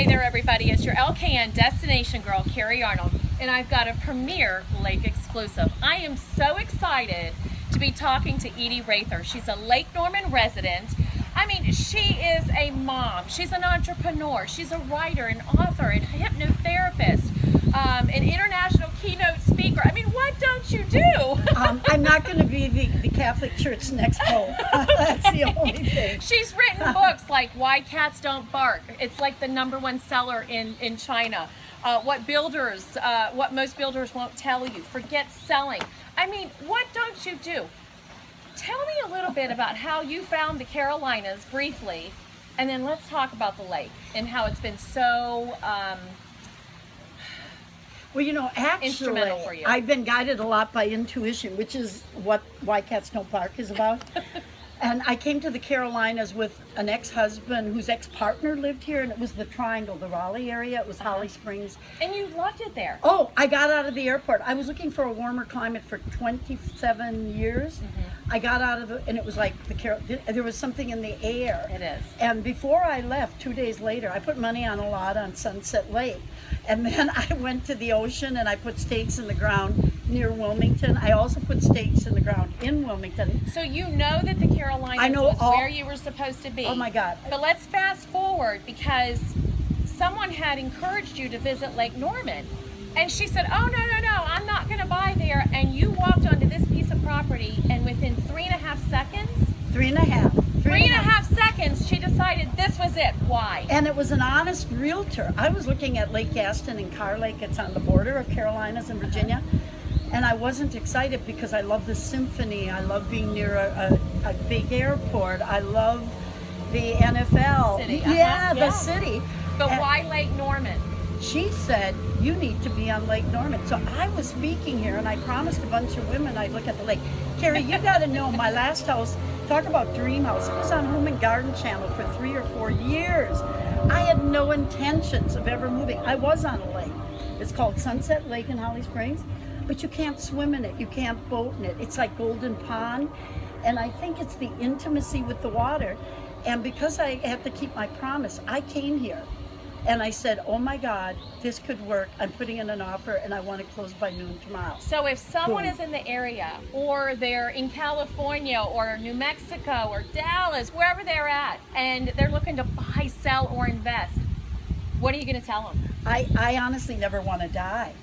Hey there everybody, it's your LKN Destination Girl, Carrie Arnold, and I've got a premier lake exclusive. I am so excited to be talking to Edie Raether. She's a Lake Norman resident. I mean, she is a mom, she's an entrepreneur, she's a writer, an author, a hypnotherapist, an international keynote speaker. I mean, what don't you do? I'm not going to be the Catholic Church next pope. That's the only thing. She's written books like Why Cats Don't Bark. It's like the #1 seller in China. What most builders won't tell you. Forget selling. I mean, what don't you do? Tell me a little bit about how you found the Carolinas briefly, and then let's talk about the lake and how it's been so Well, you know, instrumental for actually, you. I've been guided a lot by intuition, which is what Why Cats Don't Bark is about. And I came to the Carolinas with an ex-husband whose ex-partner lived here, and it was the Triangle, the Raleigh area. It was Holly Springs. And you loved it there. Oh, I got out of the airport. I was looking for a warmer climate for 27 years. I got out of the, and it was like there was something in the air. It is. And before I left, 2 days later, I put money on a lot on Sunset Lake. And then I went to the ocean and I put stakes in the ground near Wilmington. I also put stakes in the ground in Wilmington. So you know that the Carolinas was where you were supposed to be. Oh my God. But let's fast forward, because someone had encouraged you to visit Lake Norman. And she said, oh, no, I'm not going to buy there. And you walked onto this piece of property, and within 3.5 seconds, 3.5 seconds, she decided this was it. Why? And it was an honest realtor. I was looking at Lake Gaston and Carr Lake. It's on the border of Carolinas and Virginia. And I wasn't excited because I love the symphony. I love being near a big airport. I love the NFL. City. Yeah, the city. But And why Lake Norman? she said, you need to be on Lake Norman. So I was speaking here, and I promised a bunch of women I'd look at the lake. Carrie, you got to know, my last house, talk about dream house. It was on Home and Garden Channel for 3 or 4 years. I had no intentions of ever moving. I was on a lake. It's called Sunset Lake in Holly Springs, but you can't swim in it. You can't boat in it. It's like Golden Pond. And I think it's the intimacy with the water. And because I had to keep my promise, I came here. And I said, oh my God, this could work. I'm putting in an offer and I want to close by noon tomorrow. So if someone Boom. is in the area, or they're in California or New Mexico or Dallas, wherever they're at, and they're looking to buy, sell, or invest, what are you going to tell them? I honestly never want to die.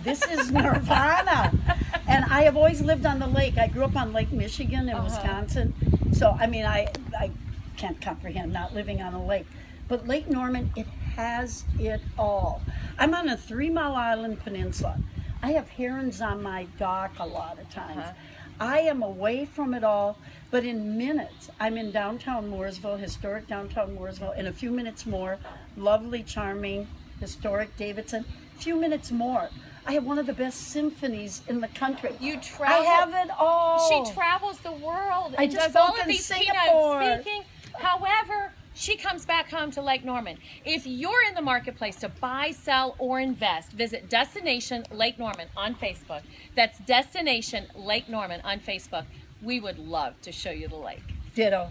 This is nirvana. And I have always lived on the lake. I grew up on Lake Michigan in Wisconsin. So, I mean, I can't comprehend not living on a lake. But Lake Norman, it has it all. I'm on a 3-mile island peninsula. I have herons on my dock a lot of times. I am away from it all, but in minutes, I'm in downtown Mooresville, historic downtown Mooresville. In a few minutes more, lovely, charming, historic Davidson. A few minutes more, I have one of the best symphonies in the country. You travel. I have it all. She travels the world and I just does all spoke of in these Singapore. keynote speaking. However, she comes back home to Lake Norman. If you're in the marketplace to buy, sell, or invest, visit Destination Lake Norman on Facebook. That's Destination Lake Norman on Facebook. We would love to show you the lake. Ditto.